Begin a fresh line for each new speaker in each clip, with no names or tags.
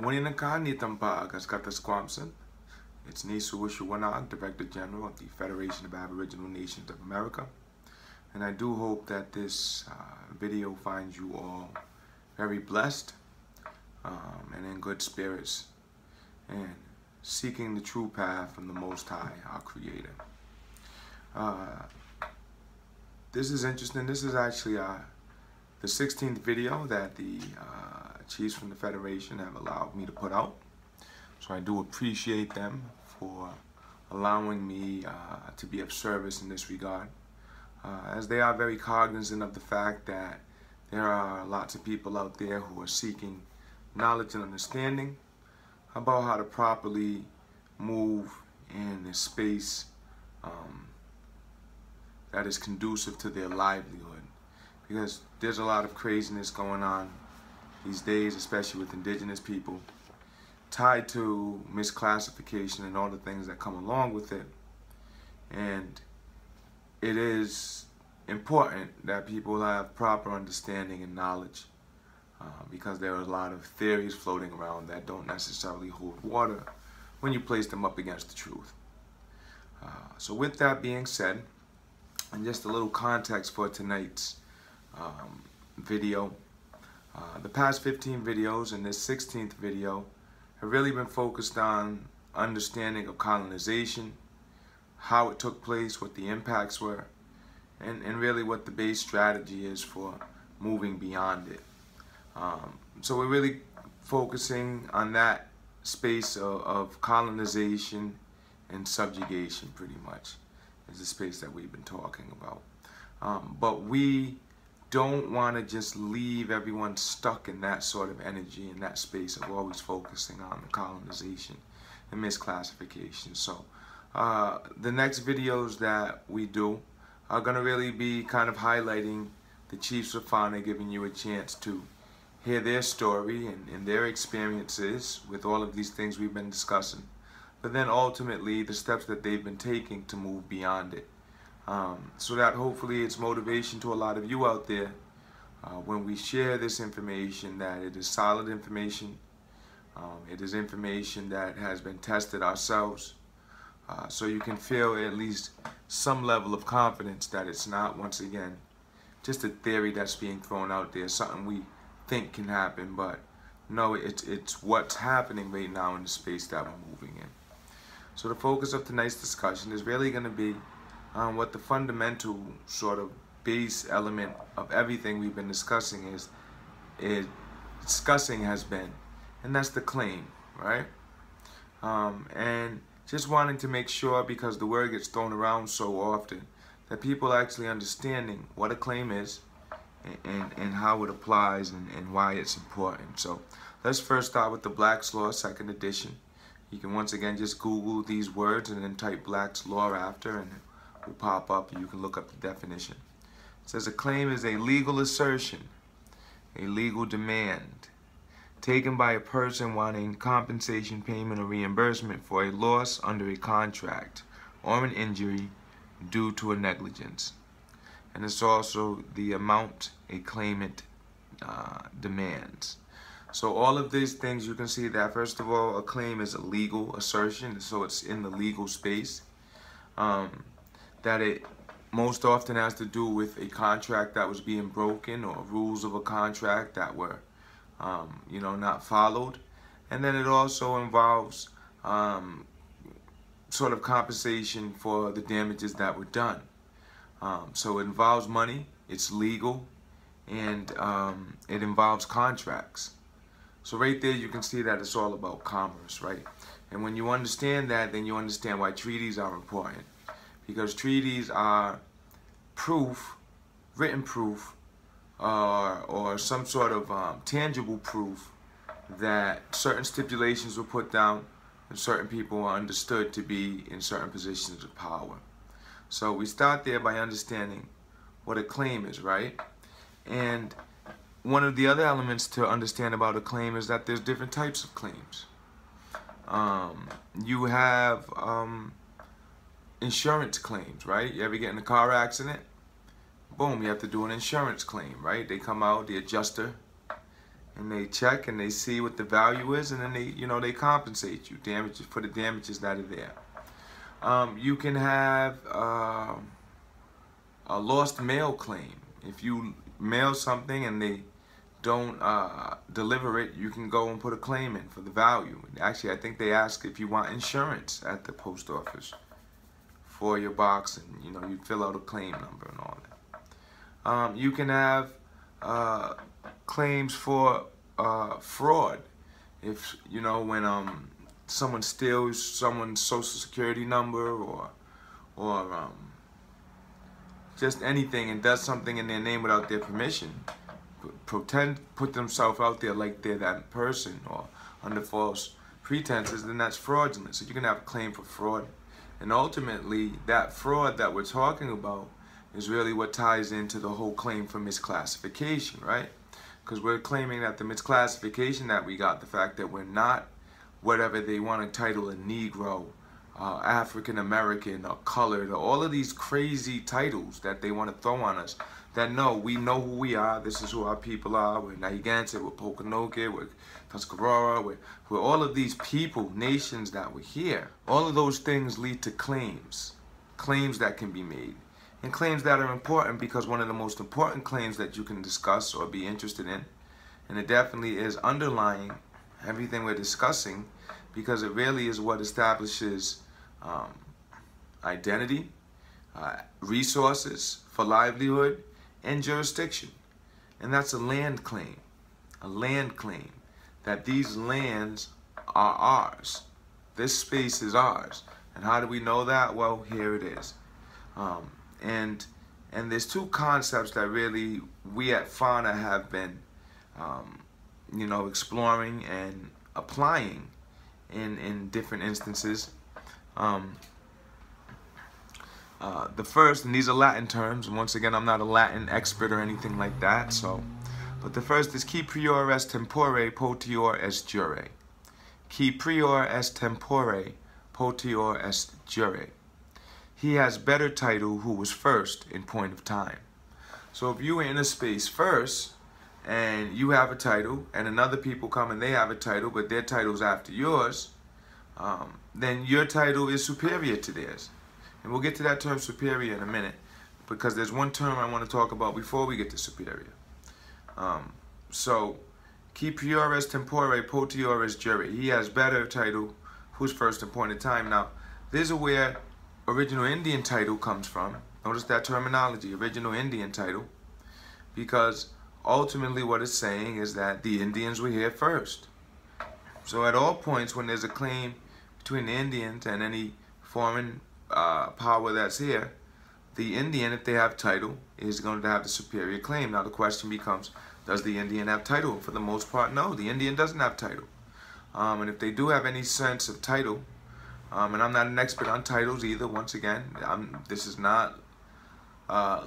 Wushuwunoag Nitampa. It's Neesu Wushuwunoag, Director General of the Federation of Aboriginal Nations of America. And I do hope that this video finds you all very blessed and in good spirits and seeking the true path from the Most High, our Creator. This is interesting. This is actually the 16th video that the chiefs from the Federation have allowed me to put out. So I do appreciate them for allowing me to be of service in this regard, as they are very cognizant of the fact that there are lots of people out there who are seeking knowledge and understanding about how to properly move in a space that is conducive to their livelihood. Because there's a lot of craziness going on these days, especially with indigenous people, tied to misclassification and all the things that come along with it. And it is important that people have proper understanding and knowledge, because there are a lot of theories floating around that don't necessarily hold water when you place them up against the truth. So with that being said, and just a little context for tonight's video, the past 15 videos and this 16th video have really been focused on understanding of colonization, how it took place, what the impacts were, and really what the base strategy is for moving beyond it. So we're really focusing on that space of colonization and subjugation, pretty much, is the space that we've been talking about. But we don't want to just leave everyone stuck in that sort of energy, in that space of always focusing on the colonization and misclassification. So the next videos that we do are going to really be kind of highlighting the chiefs of FANA, giving you a chance to hear their story and their experiences with all of these things we've been discussing, but then ultimately the steps that they've been taking to move beyond it. So that hopefully it's motivation to a lot of you out there when we share this information, that it is solid information. It is information that has been tested ourselves, so you can feel at least some level of confidence that it's not, once again, just a theory that's being thrown out there, something we think can happen, but no, it's what's happening right now in the space that we're moving in. So the focus of tonight's discussion is really going to be on what the fundamental sort of base element of everything we've been discussing has been, and that's the claim, right? And just wanting to make sure, because the word gets thrown around so often, that people actually understanding what a claim is and how it applies and why it's important. So let's first start with the Black's Law, 2nd edition. You can once again just Google these words and then type Black's Law after, and it will pop up and you can look up the definition. It says a claim is a legal assertion, a legal demand, taken by a person wanting compensation, payment, or reimbursement for a loss under a contract or an injury due to a negligence. And it's also the amount a claimant demands. So all of these things, you can see that, first of all, a claim is a legal assertion, so it's in the legal space. That it most often has to do with a contract that was being broken, or rules of a contract that were not followed. And then it also involves sort of compensation for the damages that were done. So it involves money, it's legal, and it involves contracts. So right there you can see that it's all about commerce, right? And when you understand that, then you understand why treaties are important. Because treaties are proof, written proof, or some sort of tangible proof that certain stipulations were put down and certain people are understood to be in certain positions of power. So we start there by understanding what a claim is, right? And one of the other elements to understand about a claim is that there's different types of claims. You have insurance claims, right? You ever get in a car accident? Boom, you have to do an insurance claim, right? They come out, the adjuster and they check and they see what the value is, and then they compensate you for the damages that are there. You can have a lost mail claim. If you mail something and they don't deliver it, you can go and put a claim in for the value. Actually, I think they ask if you want insurance at the post office for your box, and you fill out a claim number and all that. You can have claims for fraud. If when someone steals someone's social security number or just anything and does something in their name without their permission, put themselves out there like they're that person or under false pretenses, then that's fraudulent. So you can have a claim for fraud. And ultimately, that fraud that we're talking about is really what ties into the whole claim for misclassification, right? Because we're claiming that the misclassification that we got, the fact that we're not whatever they want to title a Negro, African American, or colored, or all of these crazy titles that they want to throw on us, that no, we know who we are, this is who our people are, we're Narragansett, we're Pokanoket, we're Tuscarora, we're all of these people, nations that were here. All of those things lead to claims that can be made, and claims that are important, because one of the most important claims that you can discuss or be interested in, and it definitely is underlying everything we're discussing, because it really is what establishes identity, resources for livelihood, and jurisdiction. And that's a land claim. A land claim. That these lands are ours. This space is ours. And how do we know that? Well, here it is. And there's two concepts that really we at FANA have been exploring and applying in different instances. The first, and these are Latin terms, and once again, I'm not a Latin expert or anything like that, but the first is qui prior est tempore, potior est jure. Qui prior est tempore, potior est jure. He has better title who was first in point of time. So if you were in a space first, and you have a title, and another people come and they have a title, but their title's after yours, then your title is superior to theirs. And we'll get to that term superior in a minute, because there's one term I want to talk about before we get to superior. So, qui prior est tempore, potior est jure. He has better title who's first in point of time. Now, this is where original Indian title comes from. Notice that terminology, original Indian title, because ultimately what it's saying is that the Indians were here first. So at all points when there's a claim between the Indians and any foreign power that's here, the Indian, if they have title, is going to have the superior claim. Now the question becomes, does the Indian have title? For the most part, no, the Indian doesn't have title. And if they do have any sense of title, and I'm not an expert on titles either, once again, this is not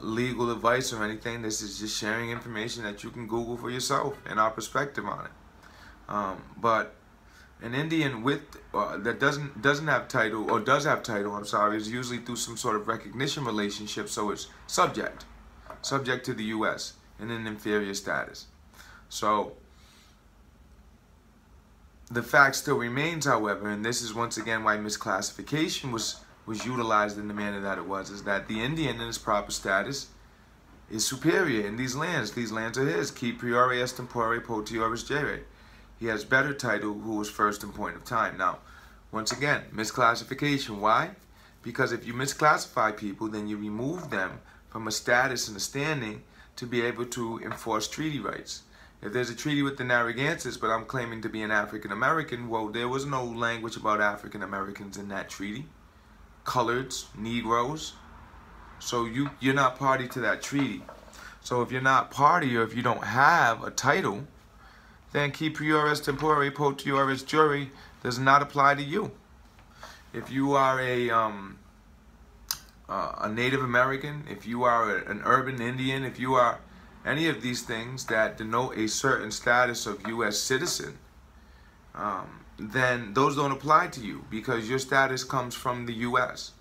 legal advice or anything. This is just sharing information that you can Google for yourself and our perspective on it. But an Indian that doesn't have title, or does have title, I'm sorry, is usually through some sort of recognition relationship, so it's subject to the U.S. in an inferior status. So the fact still remains, however, and this is once again why misclassification was utilized in the manner that it was, is that the Indian in his proper status is superior in these lands. These lands are his. Qui prior est tempore, potior est jure. He has better title who was first in point of time. Now, once again, misclassification. Why? Because if you misclassify people, then you remove them from a status and a standing to be able to enforce treaty rights. If there's a treaty with the Narragansetts, but I'm claiming to be an African American, well, there was no language about African Americans in that treaty. Coloreds, Negroes. So you're not party to that treaty. So if you're not party, or if you don't have a title, then qui prior est tempore, potior est jure does not apply to you. If you are a Native American, if you are an urban Indian, if you are any of these things that denote a certain status of U.S. citizen, then those don't apply to you, because your status comes from the U.S.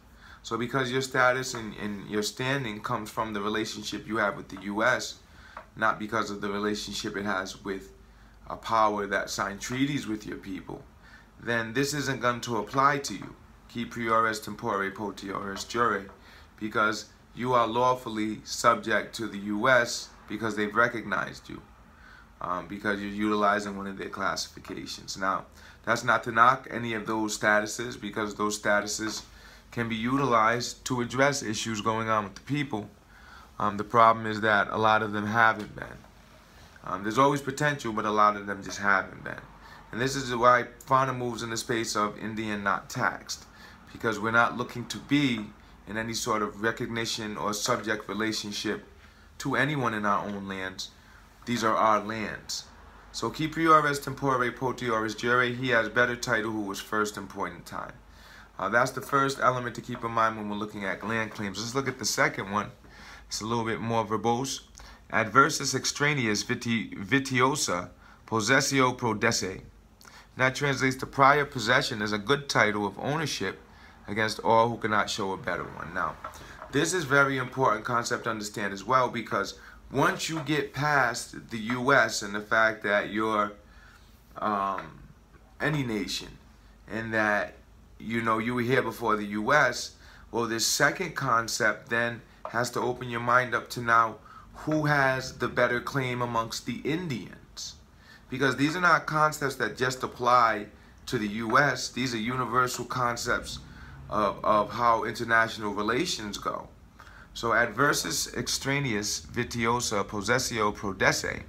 So because your status and your standing comes from the relationship you have with the U.S., not because of the relationship it has with a power that signed treaties with your people, then this isn't going to apply to you. Qui priores tempore potior jure, because you are lawfully subject to the U.S. because they've recognized you, because you're utilizing one of their classifications. Now, that's not to knock any of those statuses, because those statuses can be utilized to address issues going on with the people. The problem is that a lot of them haven't been. There's always potential, but a lot of them just haven't been. And this is why FANA moves in the space of Indian not taxed, because we're not looking to be in any sort of recognition or subject relationship to anyone in our own lands. These are our lands. So qui priores tempore potior jure, he has better title who was first in point in time. That's the first element to keep in mind when we're looking at land claims. Let's look at the second one. It's a little bit more verbose. Adversus extraneous vitiosa possessio prodesse. That translates to prior possession as a good title of ownership against all who cannot show a better one. Now, this is very important concept to understand as well, because once you get past the U.S. and the fact that you're any nation, and that you were here before the U.S., well, this second concept then has to open your mind up to now who has the better claim amongst the Indians, because these are not concepts that just apply to the U.S. These are universal concepts of how international relations go. So adversus extraneous vitiosa possessio prodesse,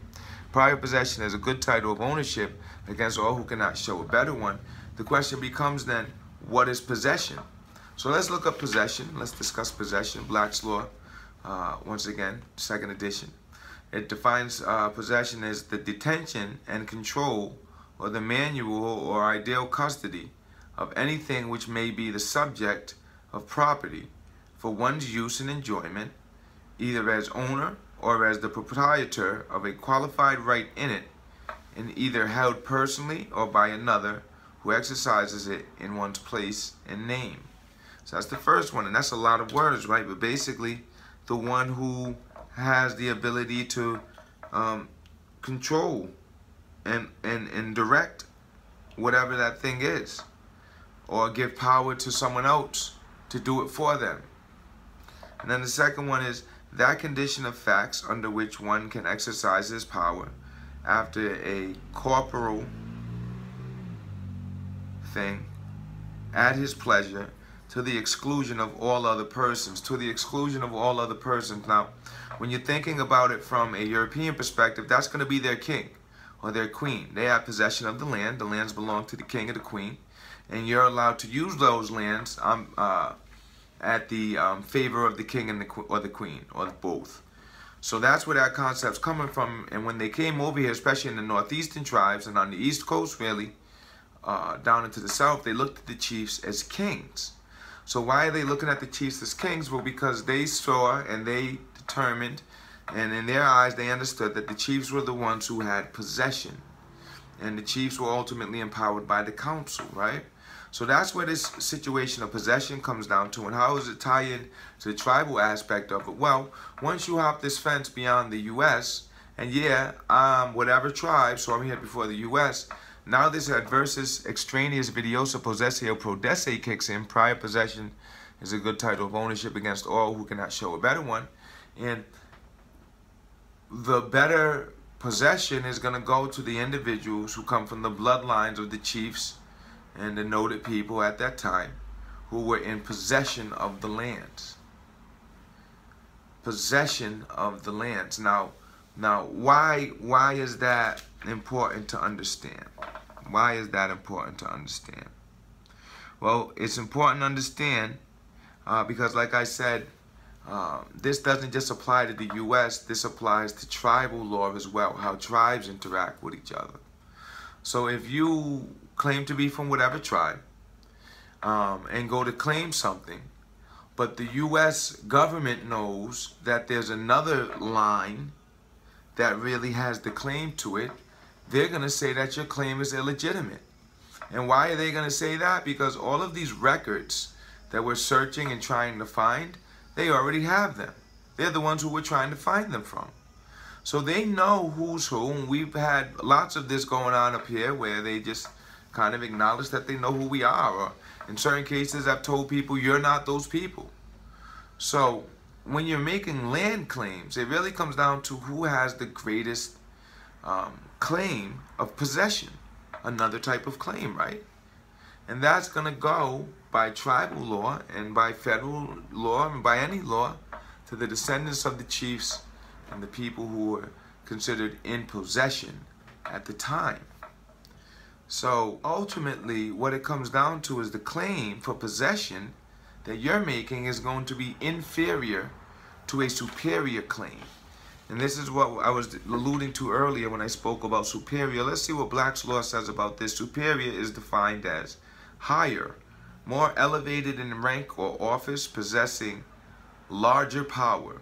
prior possession as a good title of ownership against all who cannot show a better one. The question becomes then, what is possession? So let's look up possession. Let's discuss possession. Black's Law, once again, second edition. It defines possession as the detention and control, or the manual or ideal custody of anything which may be the subject of property for one's use and enjoyment, either as owner or as the proprietor of a qualified right in it, and either held personally or by another who exercises it in one's place and name. So that's the first one, and that's a lot of words, right? But basically, the one who has the ability to control and direct whatever that thing is, or give power to someone else to do it for them. And then the second one is that condition of facts under which one can exercise his power after a corporal thing at his pleasure, to the exclusion of all other persons. To the exclusion of all other persons. Now, when you're thinking about it from a European perspective, that's going to be their king or their queen. They have possession of the land. The lands belong to the king or the queen, and you're allowed to use those lands at the favor of the king and or the queen, or both. So that's where that concept's coming from. And when they came over here, especially in the northeastern tribes and on the east coast, really, down into the south, they looked at the chiefs as kings. So why are they looking at the chiefs as kings? Well, because they saw and they determined, and in their eyes they understood that the chiefs were the ones who had possession, and the chiefs were ultimately empowered by the council, right? So that's where this situation of possession comes down to. And how does it tie in to the tribal aspect of it? Well, once you hop this fence beyond the U.S., and yeah, I'm whatever tribe, so I'm here before the U.S., now this adversus extraneous vitiosa possessio prodesse kicks in. Prior possession is a good title of ownership against all who cannot show a better one. And the better possession is going to go to the individuals who come from the bloodlines of the chiefs and the noted people at that time who were in possession of the lands. Possession of the lands. Now why is that important to understand? Why is that important to understand? Well, it's important to understand because, like I said, this doesn't just apply to the U.S. This applies to tribal law as well, how tribes interact with each other. So if you claim to be from whatever tribe and go to claim something, but the U.S. government knows that there's another line that really has the claim to it, they're going to say that your claim is illegitimate. And why are they going to say that? Because all of these records that we're searching and trying to find, they already have them. They're the ones who we're trying to find them from. So they know who's who, and we've had lots of this going on up here where they just kind of acknowledge that they know who we are. Or in certain cases, I've told people, you're not those people. So when you're making land claims, it really comes down to who has the greatest claim of possession, another type of claim, right? And that's going to go by tribal law and by federal law and by any law to the descendants of the chiefs and the people who were considered in possession at the time. So ultimately, what it comes down to is the claim for possession that you're making is going to be inferior to a superior claim. And this is what I was alluding to earlier when I spoke about superior. Let's see what Black's law says about this. Superior is defined as higher, more elevated in rank or office, possessing larger power.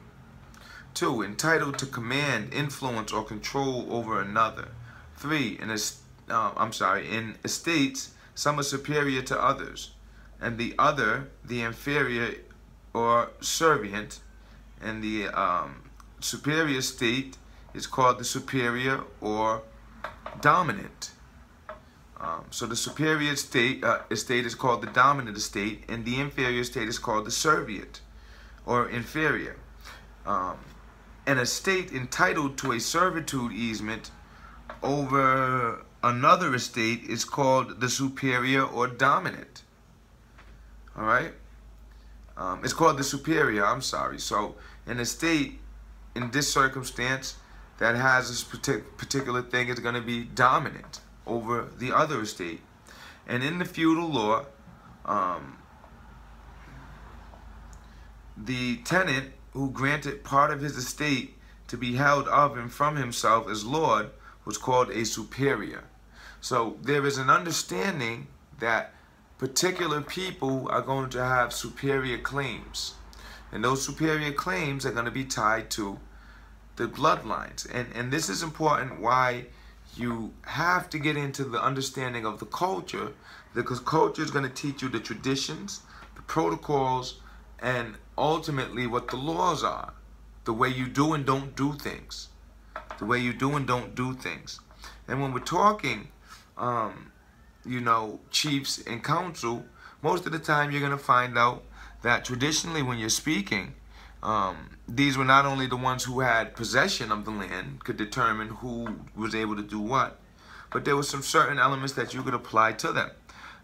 2, entitled to command, influence, or control over another. 3, in estates, some are superior to others, and the other, the inferior or servient, and the superior state is called the superior or dominant. So the superior estate is called the dominant estate, and the inferior state is called the servient or inferior. An estate entitled to a servitude easement over another estate is called the superior or dominant. All right? It's called the superior, I'm sorry. So an estate in this circumstance that has this particular thing is going to be dominant over the other estate. And in the feudal law, the tenant who granted part of his estate to be held of and from himself as lord was called a superior. So there is an understanding that particular people are going to have superior claims. And those superior claims are going to be tied to the bloodlines. And this is important why you have to get into the understanding of the culture, because culture is going to teach you the traditions, the protocols, and ultimately what the laws are. The way you do and don't do things. The way you do and don't do things. And when we're talking, you know, chiefs and council, most of the time you're going to find out that traditionally when you're speaking, these were not only the ones who had possession of the land, could determine who was able to do what, but there were some certain elements that you could apply to them.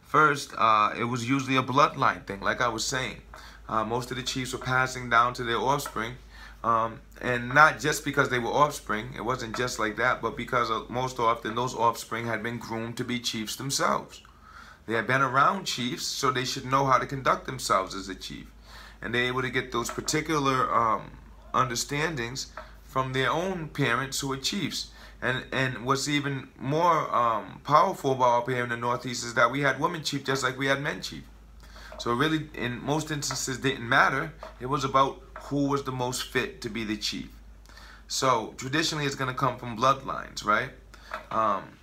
First, it was usually a bloodline thing, like I was saying. Most of the chiefs were passing down to their offspring, and not just because they were offspring, it wasn't just like that, but because most often those offspring had been groomed to be chiefs themselves. They had been around chiefs, so they should know how to conduct themselves as a chief. And they're able to get those particular understandings from their own parents who are chiefs. And what's even more powerful about up here in the Northeast is that we had women chief just like we had men chief. So it really, in most instances, didn't matter. It was about who was the most fit to be the chief. So traditionally, it's going to come from bloodlines, right?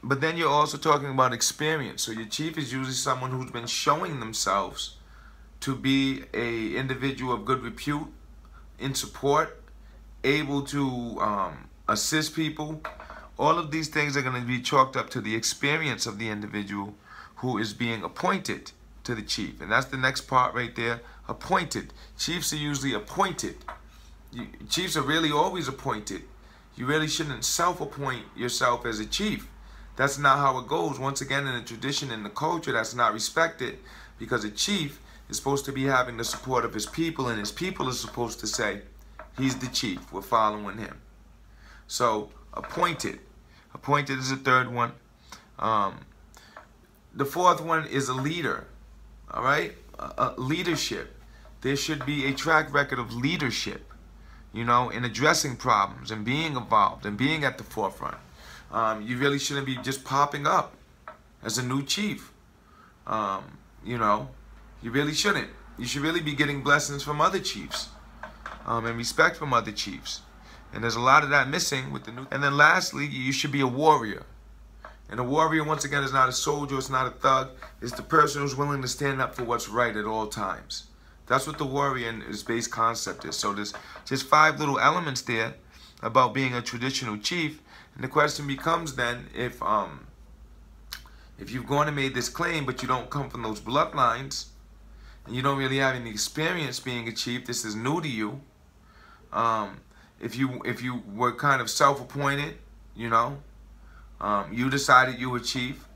But then you're also talking about experience. So your chief is usually someone who's been showing themselves to be a individual of good repute, in support, able to assist people. All of these things are going to be chalked up to the experience of the individual who is being appointed to the chief. And that's the next part right there, appointed. Chiefs are usually appointed. Chiefs are really always appointed. You really shouldn't self-appoint yourself as a chief. That's not how it goes. Once again, in the tradition and the culture, that's not respected, because a chief is supposed to be having the support of his people, and his people are supposed to say, he's the chief, we're following him. So, appointed. Appointed is the third one. The fourth one is a leader. All right? Leadership. There should be a track record of leadership, you know, in addressing problems and being involved and being at the forefront. You really shouldn't be just popping up as a new chief. You know, you really shouldn't. You should really be getting blessings from other chiefs and respect from other chiefs. And there's a lot of that missing with the new. And then lastly, you should be a warrior. And a warrior, once again, is not a soldier, it's not a thug. It's the person who's willing to stand up for what's right at all times. That's what the warrior in its base concept is. So there's just 5 little elements there about being a traditional chief. And the question becomes then, if you've gone and made this claim, but you don't come from those bloodlines, and you don't really have any experience being a chief, this is new to you. If you were kind of self-appointed, you know, you decided you were chief,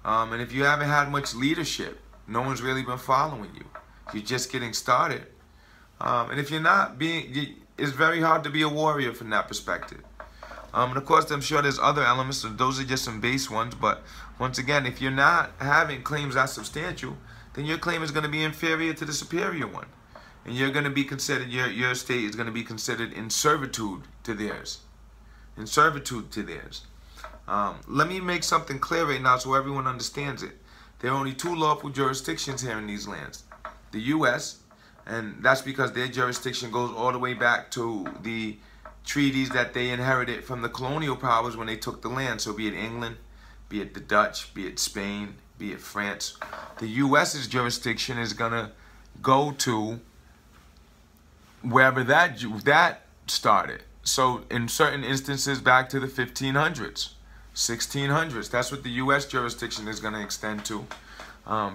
and if you haven't had much leadership, no one's really been following you. You're just getting started, and if you're not it's very hard to be a warrior from that perspective. And of course, I'm sure there's other elements, so those are just some base ones. But once again, if you're not having claims that substantial, then your claim is going to be inferior to the superior one. And you're going to be considered, your state is going to be considered in servitude to theirs. In servitude to theirs. Let me make something clear right now so everyone understands it. There are only two lawful jurisdictions here in these lands. The U.S., and that's because their jurisdiction goes all the way back to the treaties that they inherited from the colonial powers when they took the land. So be it England, be it the Dutch, be it Spain, be it France. The U.S.'s jurisdiction is going to go to wherever that started. So in certain instances back to the 1500s, 1600s. That's what the U.S. jurisdiction is going to extend to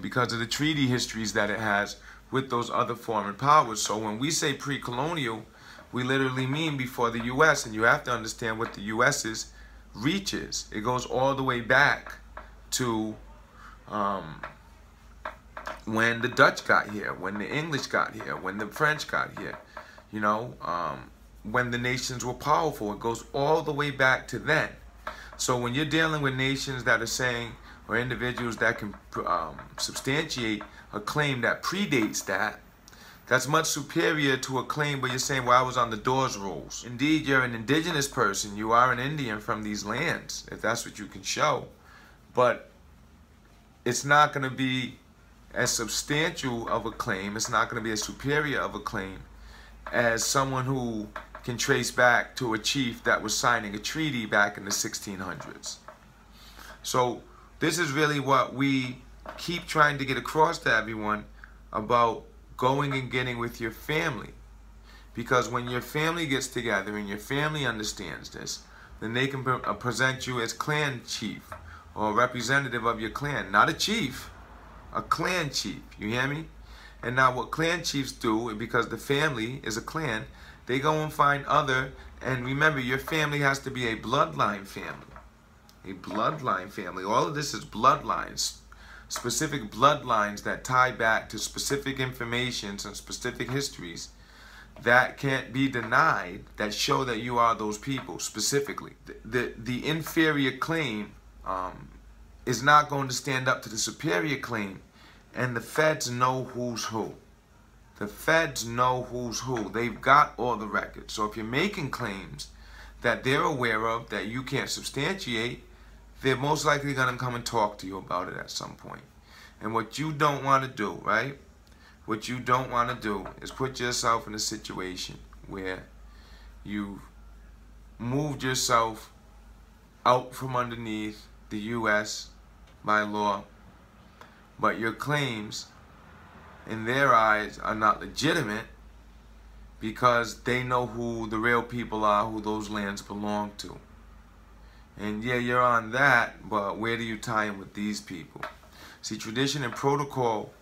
because of the treaty histories that it has with those other foreign powers. So when we say pre-colonial, we literally mean before the U.S., and you have to understand what the U.S.'s reach is. It goes all the way back to when the Dutch got here, when the English got here, when the French got here, you know, when the nations were powerful. It goes all the way back to then. So when you're dealing with nations that are saying, or individuals that can substantiate a claim that predates that, that's much superior to a claim where you're saying, well, I was on the Dawes rolls. Indeed, you're an indigenous person. You are an Indian from these lands, if that's what you can show. But it's not going to be as substantial of a claim. It's not going to be as superior of a claim as someone who can trace back to a chief that was signing a treaty back in the 1600s. So this is really what we keep trying to get across to everyone about going and getting with your family. Because when your family gets together and your family understands this, then they can present you as clan chief or a representative of your clan. Not a chief, a clan chief. You hear me? And now what clan chiefs do, because the family is a clan, they go and find other, and remember, your family has to be a bloodline family. A bloodline family. All of this is bloodlines. Specific bloodlines that tie back to specific informations and specific histories that can't be denied, that show that you are those people specifically. The inferior claim is not going to stand up to the superior claim, and the feds know who's who. The feds know who's who. They've got all the records. So if you're making claims that they're aware of that you can't substantiate, they're most likely going to come and talk to you about it at some point. And what you don't want to do, right? What you don't want to do is put yourself in a situation where you've moved yourself out from underneath the U.S. by law, but your claims in their eyes are not legitimate because they know who the real people are, who those lands belong to. And yeah, you're on that, but where do you tie in with these people? See, tradition and protocol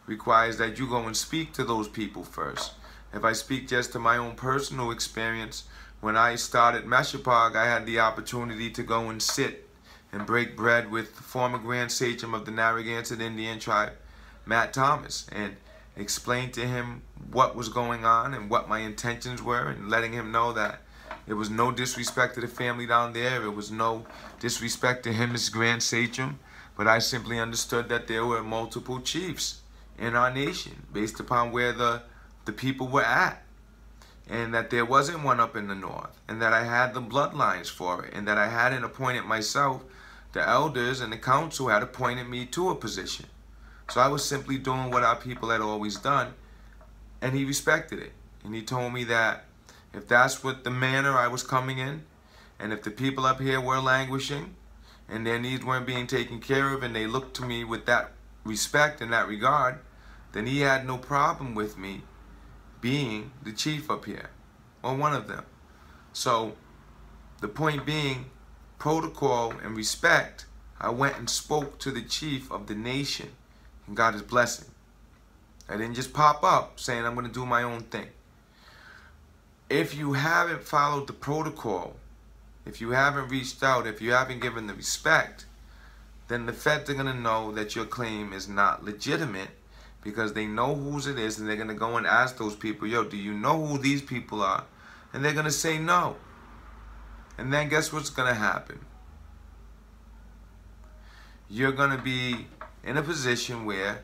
requires that you go and speak to those people first. If I speak just to my own personal experience, when I started Meshapag, I had the opportunity to go and sit and break bread with the former Grand Sachem of the Narragansett Indian tribe, Matt Thomas, and explain to him what was going on and what my intentions were, and letting him know that it was no disrespect to the family down there. It was no disrespect to him as Grand Sachem, but I simply understood that there were multiple chiefs in our nation based upon where the people were at, and that there wasn't one up in the north, and that I had the bloodlines for it, and that I hadn't appointed myself. The elders and the council had appointed me to a position. So I was simply doing what our people had always done, and he respected it. And he told me that if that's what the manner I was coming in, and if the people up here were languishing, and their needs weren't being taken care of, and they looked to me with that respect and that regard, then he had no problem with me being the chief up here, or one of them. So the point being, protocol and respect, I went and spoke to the chief of the nation and got his blessing. I didn't just pop up saying I'm going to do my own thing. If you haven't followed the protocol, if you haven't reached out, if you haven't given the respect, then the feds are going to know that your claim is not legitimate, because they know whose it is, and they're going to go and ask those people, yo, do you know who these people are? And they're going to say no. And then guess what's going to happen? You're going to be in a position where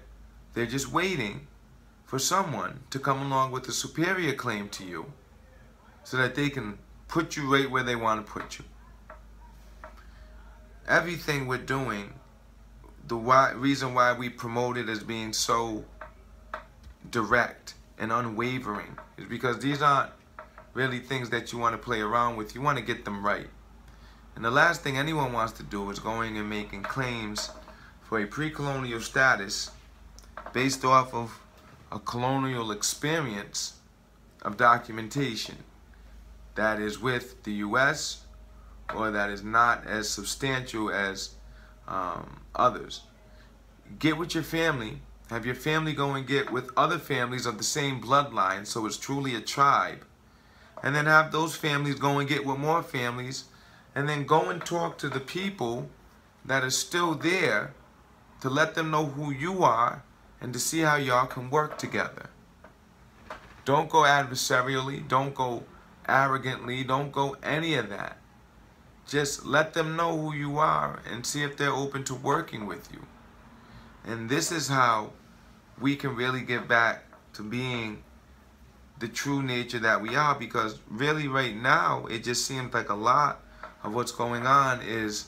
they're just waiting for someone to come along with a superior claim to you so that they can put you right where they want to put you. Everything we're doing, the reason why we promote it as being so direct and unwavering is because these aren't really things that you want to play around with. You want to get them right. And the last thing anyone wants to do is going and making claims for a pre-colonial status based off of a colonial experience of documentation that is with the U.S. or that is not as substantial as others. Get with your family. Have your family go and get with other families of the same bloodline, so it's truly a tribe. And then have those families go and get with more families, and then go and talk to the people that are still there to let them know who you are and to see how y'all can work together. Don't go adversarially, don't go arrogantly, don't go any of that. Just let them know who you are and see if they're open to working with you. And this is how we can really get back to being the true nature that we are, because really right now it just seems like a lot of what's going on is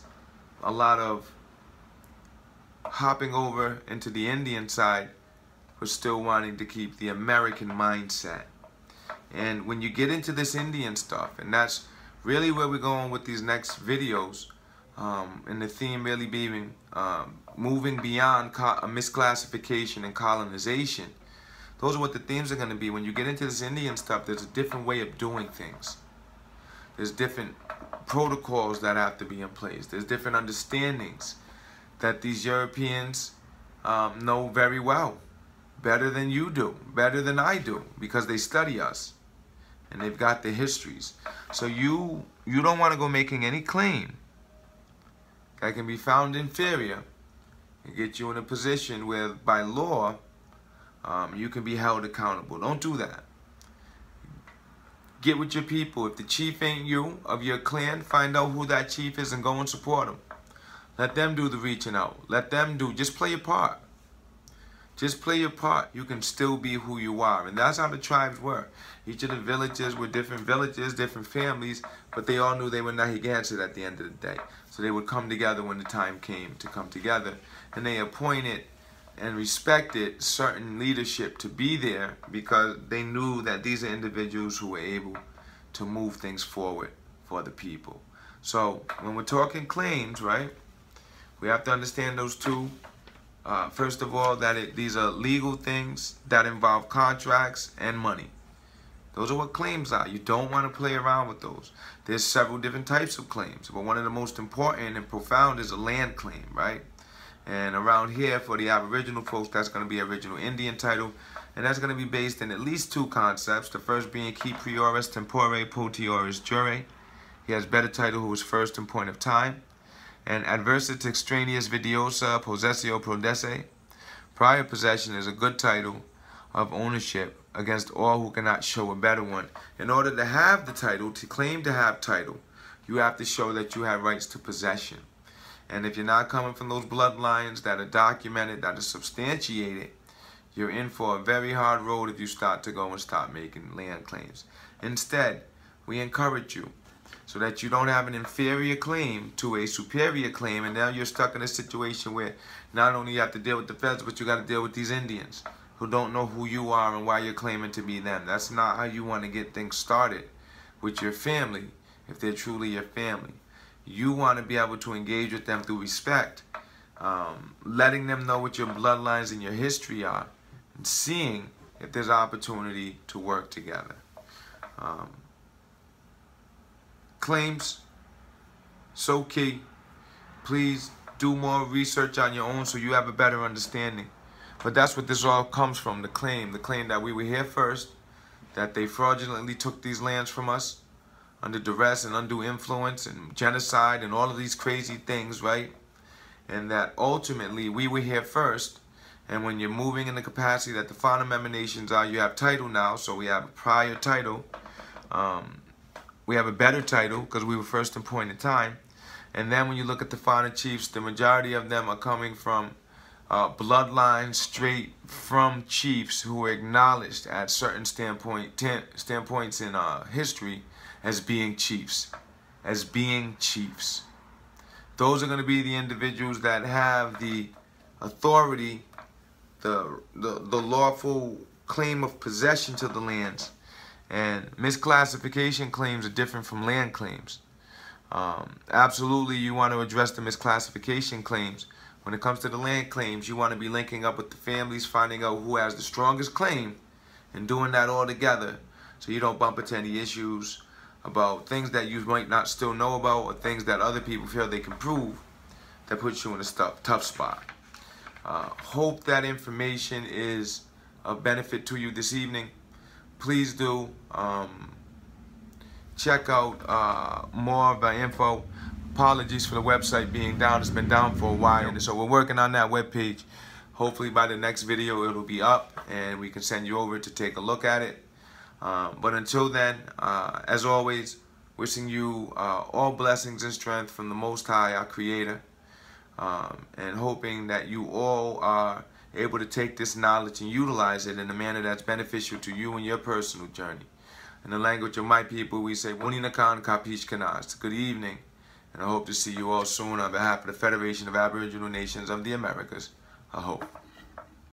a lot of hopping over into the Indian side but still wanting to keep the American mindset. And when you get into this Indian stuff, and that's really where we're going with these next videos, and the theme really being moving beyond misclassification and colonization. Those are what the themes are going to be. When you get into this Indian stuff, there's a different way of doing things. There's different protocols that have to be in place. There's different understandings that these Europeans know very well. Better than you do. Better than I do. Because they study us. And they've got the histories. So you don't want to go making any claim that can be found inferior and get you in a position where by law you can be held accountable. Don't do that. Get with your people. If the chief ain't you of your clan, find out who that chief is and go and support him. Let them do the reaching out. Let them do. Just play your part. Just play your part. You can still be who you are. And that's how the tribes were. Each of the villages were different villages, different families, but they all knew they were Nahigansett at the end of the day. So they would come together when the time came to come together. And they appointed and respected certain leadership to be there because they knew that these are individuals who were able to move things forward for the people. So when we're talking claims, right, we have to understand those two. First of all, that these are legal things that involve contracts and money. Those are what claims are. You don't want to play around with those. There's several different types of claims, but one of the most important and profound is a land claim, right? And around here, for the Aboriginal folks, that's going to be original Indian title, and that's going to be based in at least two concepts. The first being qui prioris tempore potior jure. He has better title who was first in point of time. And Adversus extraneous vitiosa possessio prodesse. Prior possession is a good title of ownership against all who cannot show a better one. In order to have the title, to claim to have title, you have to show that you have rights to possession. And if you're not coming from those bloodlines that are documented, that are substantiated, you're in for a very hard road if you start to go and start making land claims. Instead, we encourage you so that you don't have an inferior claim to a superior claim, and now you're stuck in a situation where not only you have to deal with the feds, but you got to deal with these Indians who don't know who you are and why you're claiming to be them. That's not how you want to get things started with your family, if they're truly your family. You want to be able to engage with them through respect, letting them know what your bloodlines and your history are, and seeing if there's opportunity to work together. Claims so key. Please do more research on your own so you have a better understanding. But that's what this all comes from, the claim that we were here first, that they fraudulently took these lands from us under duress and undue influence and genocide and all of these crazy things, right? And that ultimately we were here first. And when you're moving in the capacity that the FANA member nations are, you have title now. So we have a prior title. We have a better title because we were first in point in time. And then when you look at the FANA chiefs, the majority of them are coming from bloodlines straight from chiefs who were acknowledged at certain standpoints in history as being chiefs. Those are going to be the individuals that have the authority, the lawful claim of possession to the lands. And misclassification claims are different from land claims. Absolutely, you want to address the misclassification claims. When it comes to the land claims, you want to be linking up with the families, finding out who has the strongest claim, and doing that all together so you don't bump into any issues about things that you might not still know about or things that other people feel they can prove that puts you in a tough spot. Hope that information is of benefit to you this evening. Please do check out more of our info. Apologies for the website being down. It's been down for a while, and so we're working on that webpage. Hopefully by the next video it'll be up and we can send you over to take a look at it. But until then, as always, wishing you all blessings and strength from the Most High, our Creator, and hoping that you all are able to take this knowledge and utilize it in a manner that's beneficial to you and your personal journey. In the language of my people, we say, Wuninakan Kapish Kanaz. Good evening, and I hope to see you all soon on behalf of the Federation of Aboriginal Nations of the Americas. I hope.